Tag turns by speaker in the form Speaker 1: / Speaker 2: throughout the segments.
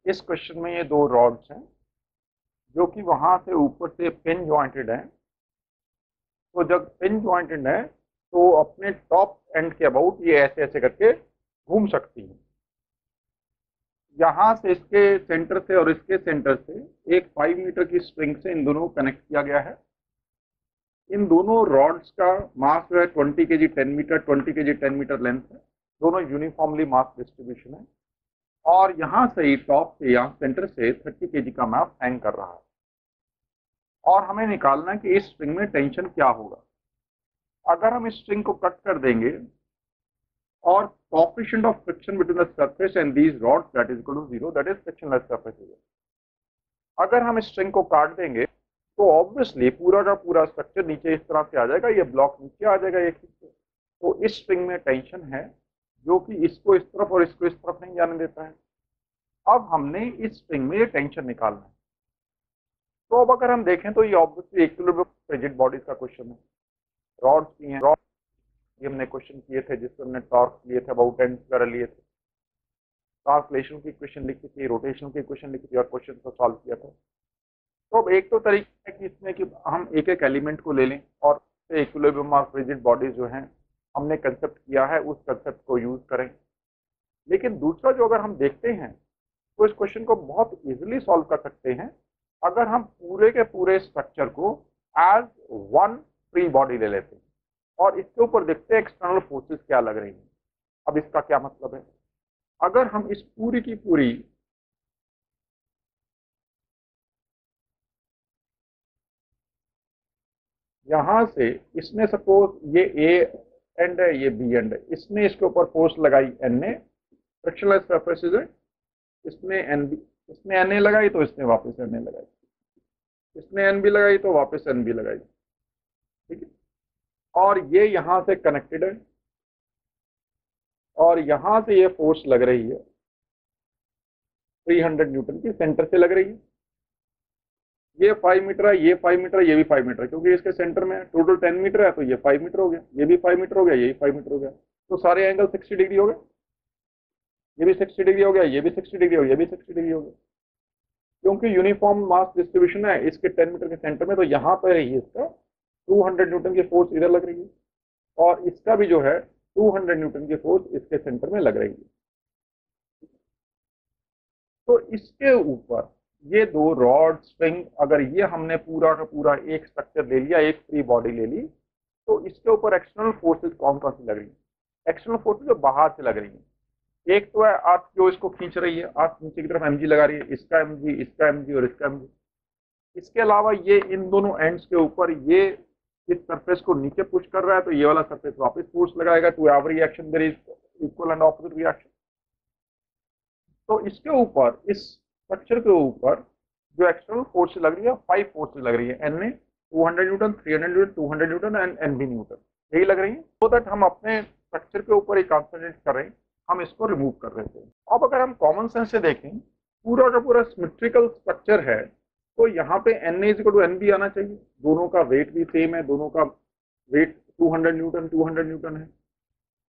Speaker 1: इस क्वेश्चन में ये दो रॉड्स हैं जो कि वहां से ऊपर से पिन जॉइंटेड हैं। तो जब पिन जॉइंटेड है तो अपने टॉप एंड के अबाउट ये ऐसे ऐसे करके घूम सकती है। यहाँ से इसके सेंटर से और इसके सेंटर से एक 5 मीटर की स्ट्रिंग से इन दोनों को कनेक्ट किया गया है। इन दोनों रॉड्स का मास जो है 20 kg 10 metre 20 kg 10 metre length है। दोनों यूनिफॉर्मली मास डिस्ट्रीब्यूशन है और यहाँ से ही टॉप से यहाँ सेंटर से 30 kg का मास हैंग कर रहा है और हमें निकालना है कि इस स्ट्रिंग में टेंशन क्या होगा। अगर हम इस स्ट्रिंग को कट कर देंगे और coefficient of friction between the surface and these rods that is equal to 0, that is frictionless surface area। अगर हम इस स्ट्रिंग को काट देंगे तो ऑब्वियसली पूरा का पूरा स्ट्रक्चर नीचे इस तरह से आ जाएगा, ये ब्लॉक नीचे आ जाएगा एक से। तो इस स्ट्रिंग में टेंशन है जो कि इसको इस तरफ और इसको इस तरफ नहीं जाने देता है। अब हमने इस स्ट्रिंग में ये टेंशन निकालना है। तो अब अगर हम देखें तो ये ऑब्वियसली इक्विलिब्रियम रिजिड बॉडीज का क्वेश्चन है। रॉड्स की हैं, ये हमने क्वेश्चन किए थे जिससे हमने टॉर्क लिए थे, अबाउट एंड वगैरह लिए थे, ट्रांसलेशन की क्वेश्चन लिखी थी, रोटेशन की क्वेश्चन लिखी थी और क्वेश्चन को सॉल्व किया था। तो अब एक तो तरीका है कि इसमें कि हम एक एक एलिमेंट को ले लें और इक्विलिब्रियम ऑफ रिजिड बॉडीज जो हैं हमने कंसेप्ट किया है उस कंसेप्ट को यूज करें। लेकिन दूसरा जो अगर हम देखते हैं तो इस क्वेश्चन को बहुत इजीली सॉल्व कर सकते हैं अगर हम पूरे के पूरे स्ट्रक्चर को एज वन फ्री बॉडी ले लेते हैं और इसके ऊपर देखते हैं एक्सटर्नल फोर्सेस क्या लग रही हैं। अब इसका क्या मतलब है, अगर हम इस पूरी की पूरी यहां से इसने सपोज ये ए एंड है, ये बी एंड है, इसने इसके ऊपर फोर्स लगाई एन ने, फ्रिक्शनलेस सरफेसेस है, इसने एन बी, इसने एन ए लगाई तो इसने वापस एन ए लगाई, इसने एन बी लगाई तो वापस एन बी लगाई, ठीक है। और ये यहां से कनेक्टेड है और यहां से ये फोर्स लग रही है 300 न्यूटन की, सेंटर से लग रही है। ये 5 मीटर है, ये 5 मीटर है, ये भी 5 मीटर है, क्योंकि इसके सेंटर में टोटल 10 मीटर है तो ये 5 मीटर हो गया, ये भी 5 मीटर हो गया, ये भी 5 मीटर हो गया। तो सारे एंगल 60 डिग्री हो गए, ये भी 60 डिग्री हो गया, ये भी 60 डिग्री हो गया, ये भी 60 डिग्री हो गया, क्योंकि यूनिफॉर्म मास डिस्ट्रीब्यूशन है इसके 10 मीटर के सेंटर में। तो यहाँ पर ही इसका 200 न्यूटन की फोर्स इधर लग रही है और इसका भी जो है 200 न्यूटन की फोर्स इसके सेंटर में लग रही है। तो इसके ऊपर ये दो रॉड स्ट्रिंग, अगर ये हमने पूरा का पूरा एक स्ट्रक्चर ले लिया, एक फ्री बॉडी ले ली, तो इसके ऊपर एक्सटर्नल फोर्सेस कौन कौन सी लग रही है? एक्सटर्नल फोर्सेस जो बाहर से लग रही है। एक तो है अर्थ जो इसको खींच रही है, अर्थ नीचे की तरफ एमजी लगा रही है, इसका एमजी, इसका एमजी और इसका एमजी। इसके अलावा ये इन दोनों एंड्स के ऊपर ये इस सरफेस को नीचे पुश कर रहा है तो ये वाला सरफेस वापस फोर्स लगाएगा। To every action there is equal and opposite reaction. तो इसके ऊपर, इस स्ट्रक्चर के ऊपर जो एक्सटर्नल फोर्स लग रही है 5 फोर्सेस लग रही है। एन में 200 newton, 300 newton, 200 newton and N B newton, यही लग रही है। सो दैट हम अपने स्ट्रक्चर के ऊपर ही कॉन्सेंट्रेट कर रहे हैं, हम इसको रिमूव कर रहे थे। अब अगर हम कॉमन सेंस से देखें, पूरा का पूरा सिमेट्रिकल स्ट्रक्चर है तो यहाँ पे N A equal to N B आना चाहिए। दोनों का वेट भी सेम है, दोनों का वेट 200 न्यूटन 200 न्यूटन है,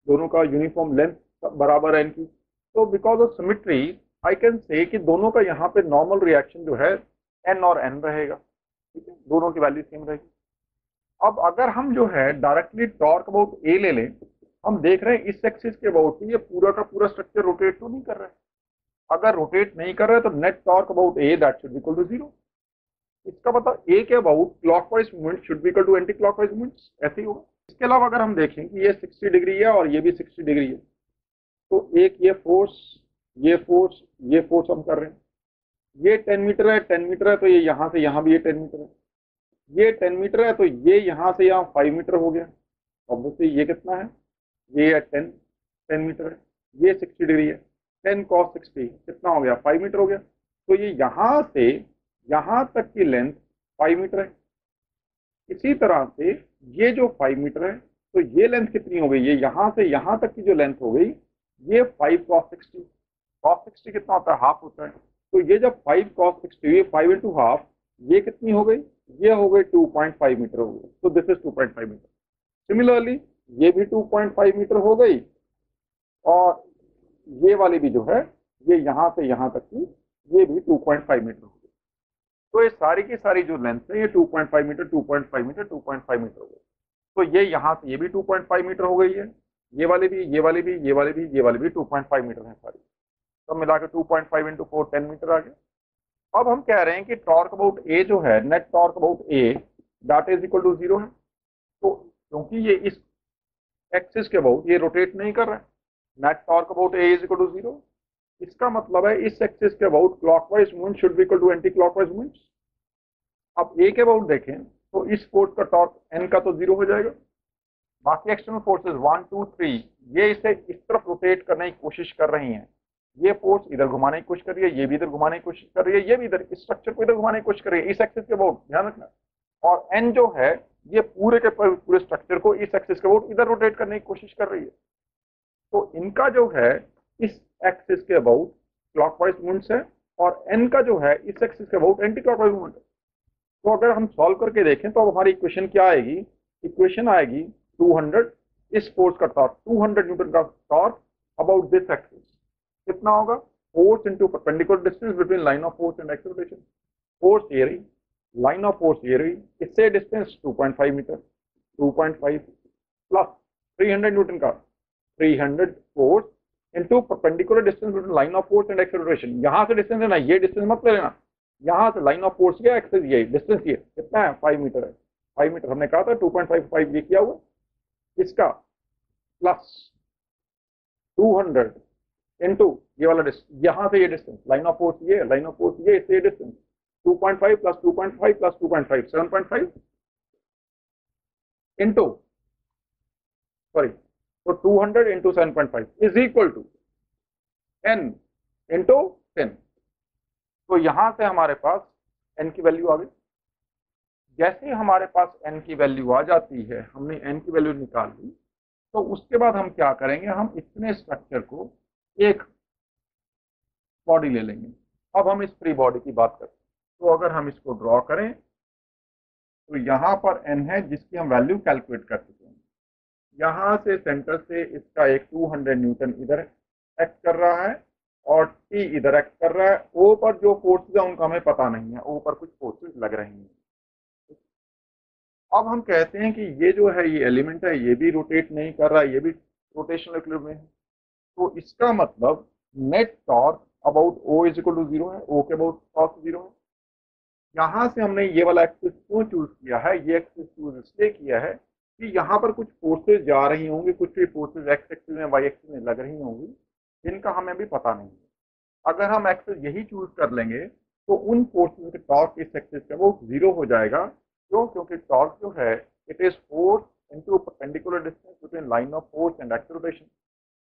Speaker 1: दोनों का यूनिफॉर्म लेंथ बराबर है इनकी। तो because of symmetry I can say कि दोनों का यहाँ पे नॉर्मल रिएक्शन जो है एन और एन रहेगा, ठीक है, दोनों की वैल्यू सेम रहेगी। अब अगर हम जो है डायरेक्टली टॉर्क अबाउट ए ले लें, हम देख रहे हैं इस एक्सिस के अबाउट ये पूरा का पूरा स्ट्रक्चर रोटेट तो नहीं कर रहा है। अगर रोटेट नहीं कर रहा है तो net torque about A that should be equal to 0। इसका मतलब ए के about clockwise movement should be equal to anti clockwise movements, ऐसे ही होगा। इसके अलावा अगर हम देखें कि ये 60 डिग्री है और ये भी 60 डिग्री है, तो एक ये फोर्स हम कर रहे हैं। ये 10 मीटर है, 10 मीटर है तो ये यहाँ से यहाँ भी ये 10 मीटर है। ये 10 मीटर है तो ये यहाँ से यहाँ 5 मीटर हो गया। ऑब्वियसली ये कितना है, ये है 10 मीटर है, ये 60 डिग्री है, 10 cos 60 कितना हो गया, 5 मीटर हो गया। तो ये यहाँ से यहाँ तक की लेंथ 5 मीटर है। इसी तरह से ये जो 5 मीटर है तो ये लेंथ कितनी हो गई, ये यहाँ से यहाँ तक की जो लेंथ हो गई ये 5 cos 60। cos 60 कितना होता है, हाफ होता है। तो ये जब 5 cos 60, ये 5 इंटू हाफ, ये कितनी हो गई, ये हो गई 2.5 मीटर हो गई। तो दिस इज 2.5 मीटर। सिमिलरली ये भी 2.5 मीटर हो गई और ये वाली भी जो है ये यहाँ से यहाँ तक की ये भी 2.5 मीटर हो गई। तो ये सारी की सारी जो लेंथ है ये 2.5 मीटर, 2.5 मीटर, 2.5 मीटर हो गई। तो ये यहाँ से ये भी 2.5 मीटर हो गई है, ये वाली भी, ये वाली भी, ये वाली भी, ये वाली भी 2.5 मीटर है सारी। तो मिला के 2.5 इंटू 4 10 मीटर आ गया। अब हम कह रहे हैं कि टॉर्क अबाउट ए जो है, net torque about A that is equal to 0 है। तो क्योंकि ये इस एक्सिस के अबाउट ये रोटेट नहीं कर रहा है, net torque about A is equal to 0। इसका मतलब है इस एक्सिस के about clockwise movement should be equal to anti clockwise movement. अब ए के अबाउट देखें तो इस फोर्स का टॉर्क एन का तो 0 हो जाएगा। बाकी एक्सटर्नल फोर्सेस 1 2 3 ये इसे इस तरफ रोटेट करने की कोशिश कर रही हैं। ये फोर्स इधर घुमाने की कोशिश कर रही है, ये भी इधर घुमाने की कोशिश कर रही है, ये भी इधर इस स्ट्रक्चर को इधर घुमाने की कोशिश कर रही है इस एक्सिस के अबाउट, ध्यान रखना। और एन जो है ये पूरे के पूरे स्ट्रक्चर को इस एक्सिस के अबाउट इधर रोटेट करने की कोशिश कर रही है। तो इनका जो है इस एक्सिस के अबाउट क्लॉकवाइज मूवमेंट्स है और एन का जो है इस एक्सिस के अबाउट एंटी क्लॉकवाइज मूवमेंट है। तो अगर हम सॉल्व करके देखें तो अब हमारी इक्वेशन क्या आएगी? इक्वेशन आएगी 200 इस फोर्स का टॉर्क, 200 न्यूटन का टॉर्क अबाउट दिस एक्सिस। कितना होगा? Force into perpendicular distance between line of force and acceleration. Force ये रही, लाइन ऑफ फोर्स ये रही, इससे डिस्टेंस 2.5 मीटर, 2.5 प्लस 300 न्यूटन का 300 force into perpendicular distance between line of force and acceleration. यहां से डिस्टेंस है ना, ये डिस्टेंस मत ले लेना, यहां से लाइन ऑफ फोर्स ये एक्सेस ये डिस्टेंस ये कितना है? 5 मीटर है। 5 मीटर हमने कहा था, 2.55 ये किया हुआ इसका, प्लस 200 इनटू ये वाला डिस्टेंस, यहां से ये डिस्टेंस, लाइन ऑफ फोर्स ये, लाइन ऑफ फोर्स ये, इससे ये distance 2.5 plus 2.5 plus 2.5 7.5 into sorry, तो 200 into 7.5 is equal to n into 10। तो यहां से हमारे पास n की वैल्यू आ गई। जैसे ही हमारे पास n की वैल्यू आ जाती है, हमने n की वैल्यू निकाल ली, तो उसके बाद हम क्या करेंगे? हम इतने स्ट्रक्चर को एक बॉडी ले लेंगे। अब हम इस फ्री बॉडी की बात करते हैं। तो अगर हम इसको ड्रॉ करें तो यहाँ पर n है जिसकी हम वैल्यू कैलकुलेट कर चुके हैं। यहाँ से सेंटर से इसका एक 200 न्यूटन इधर एक्ट कर रहा है और T इधर एक्ट कर रहा है। O पर जो फोर्सेज है उनका हमें पता नहीं है, O पर कुछ फोर्सेज लग रही हैं। अब हम कहते हैं कि ये जो है ये एलिमेंट है, ये भी रोटेट नहीं कर रहा है, ये भी रोटेशनल इक्विलिब्रियम में है। तो इसका मतलब net torque about O is equal to 0 है, O के अबाउट टॉर्क 0 है। यहाँ से हमने ये वाला एक्सिस क्यों चूज किया है? ये एक्सिस चूज इसलिए किया है कि यहाँ पर कुछ फोर्सेज जा रही होंगी, कुछ भी फोर्सेज एक्स एक्सिस में वाई एक्सिस में लग रही होंगी, जिनका हमें भी पता नहीं है। अगर हम एक्सिस यही चूज कर लेंगे तो उन फोर्सेज के टॉर्क इस एक्सिस का वो 0 हो जाएगा। क्यों? क्योंकि टॉर्क जो है it is force into perpendicular distance between line of force and acceleration.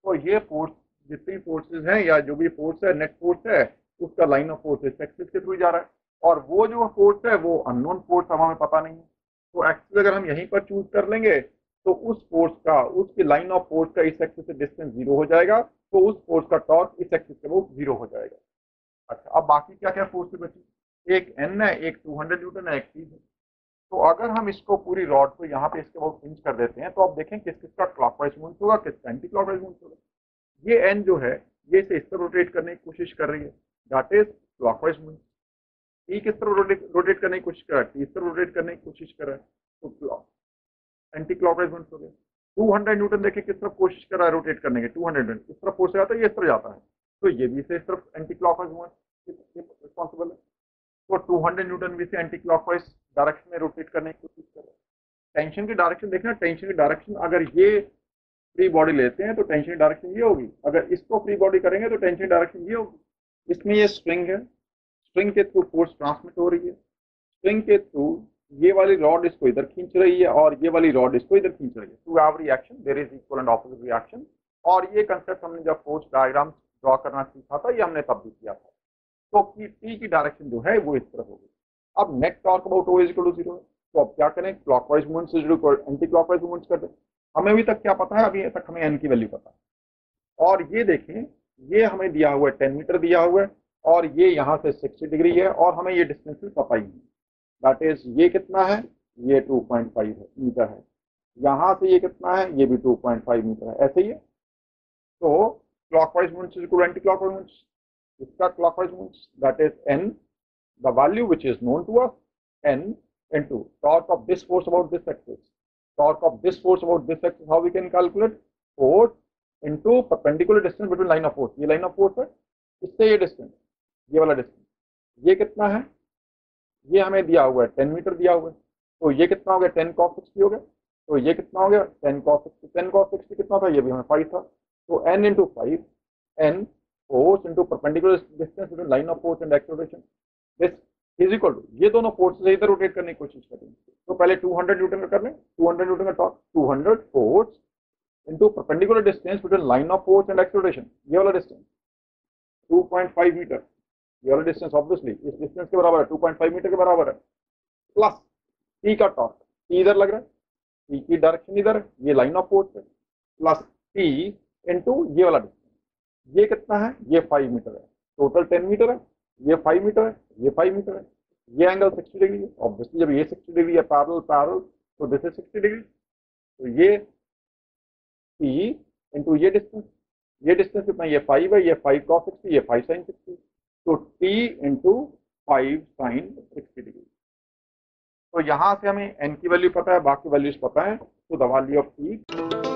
Speaker 1: तो ये फोर्स जितनी फोर्सेज हैं या जो भी फोर्स है, नेट फोर्स है, उसका लाइन ऑफ फोर्स इस एक्सिस के थ्रू जा रहा है और वो जो फोर्स है वो अननोन फोर्स हमें पता नहीं है। तो एक्सिस अगर हम यहीं पर चूज कर लेंगे तो उस फोर्स का, उसकी लाइन ऑफ फोर्स का इस एक्सिस से डिस्टेंस 0 हो जाएगा, तो उस फोर्स का टॉर्क इस एक्सिस से वो 0 हो जाएगा। अच्छा, अब बाकी क्या क्या फोर्स बची? एक n है, एक 200 न्यूटन है, एक T है। तो अगर हम इसको पूरी रॉड को यहाँ पे इसके बहुत पिंच कर देते हैं तो आप देखें किस किसका क्लॉकवाइज मूवमेंट होगा, किसका एंटी क्लॉकवाइज मूवमेंट होगा। ये n जो है ये इसे इस तरह रोटेट करने की कोशिश कर रही है, that is clockwise movement. T किस तरह रोटेट करने की कोशिश कर रहा है? टी इस तरह रोटेट करने की कोशिश कर रहा है, तो एंटी क्लॉकवाइज मूवमेंट हो गया। 200 न्यूटन देखिए किस तरफ कोशिश कर रहा है रोटेट करने की, 200 न्यूटन इस तरफ फोर्स जाता है, ये इस तरफ जाता है, तो ये भी इसे इस तरफ एंटी क्लॉकवाइज मूवमेंट रिस्पॉन्सिबल है। तो 200 न्यूटन भी से एंटी क्लॉकवाइज डायरेक्शन में रोटेट करने की कोशिश कर रहा है। टेंशन की डायरेक्शन देखना, टेंशन की डायरेक्शन अगर ये फ्री बॉडी लेते हैं तो टेंशन की डायरेक्शन ये होगी, अगर इसको फ्री बॉडी करेंगे तो टेंशन की डायरेक्शन ये होगी। इसमें ये स्ट्रिंग है, स्ट्रिंग के थ्रू फोर्स ट्रांसमिट हो रही है, स्ट्रिंग के थ्रू ये वाली रॉड इसको इधर खींच रही है और ये वाली रॉड इसको इधर खींच रही है। To have reaction there is equal and opposite reaction. और ये कंसेप्ट हमने जब फोर्स डायग्राम ड्रॉ करना सीखा था, ये हमने तब भी किया था। तो टी की डायरेक्शन जो है वो इस तरफ होगी। अब net torque about O is equal to 0 है, तो अब क्या करें? क्लॉकवाइज मूवमेंट से एंटी क्लॉकवाइज मूवमेंट्स कर दें। हमें अभी तक क्या पता है? अभी तक हमें n की वैल्यू पता है। और ये देखें, ये हमें दिया हुआ है 10 मीटर दिया हुआ है और ये यहाँ से 60 डिग्री है और हमें ये डिस्टेंस भी पता ही है, दैट इज ये कितना है? ये 2.5 मीटर है। यहाँ से ये कितना है? ये भी 2.5 मीटर है। ऐसे ही है। तो clockwise movements equal anti clockwise movements. इसका clockwise moves, that is n, the value which is known to us, n into torque of this force about this axis. Torque of this force about this axis, how we can calculate? Force into perpendicular distance between line of force. ये line of force है, इससे ये distance, ये वाला distance, ये कितना है? ये हमें दिया हुआ है 10 मीटर दिया हुआ है, तो ये कितना हो गया? 10 cos 60 हो गया, तो ये कितना हो गया? 10 cos 60, 10 cos 60 कितना था? ये भी हमें 5 था, तो n into 5, n force into perpendicular distance between line of force and acceleration, this is equal to, ये दोनों फोर्स इधर रोटेट करने की कोशिश करेंगे, तो पहले 200 न्यूटन का कर लें, 200 न्यूटन का torque, 200 force into perpendicular distance between line of force and acceleration, ये वाला डिस्टेंस 2.5 मीटर, ये वाला डिस्टेंस ऑब्वियसली इस डिस्टेंस के बराबर है, 2.5 मीटर के बराबर है, प्लस टी का टॉर्क, टी इधर लग रहा है, टी की डायरेक्शन इधर है, ये लाइन ऑफ फोर्स है, प्लस टी इंटू ये वाला डिस्टेंस, ये कितना है? ये 5 मीटर है, टोटल 10 मीटर है, ये 5 मीटर है, ये 5 मीटर है, ये एंगल 60 डिग्री है, ऑब्वियसली जब ये 60 डिग्री है पैरेलल पैरेलल, तो दिस इज 60 डिग्री, तो ये टी इंटू ये डिस्टेंस कितना? ये 5 है, ये 5 cos 60, ये 5 sin 60, तो टी इंटू 5 sin 60 डिग्री। तो यहां से हमें n की वैल्यू पता है, बाकी वैल्यूज पता है, तो द वैल्यू ऑफ टी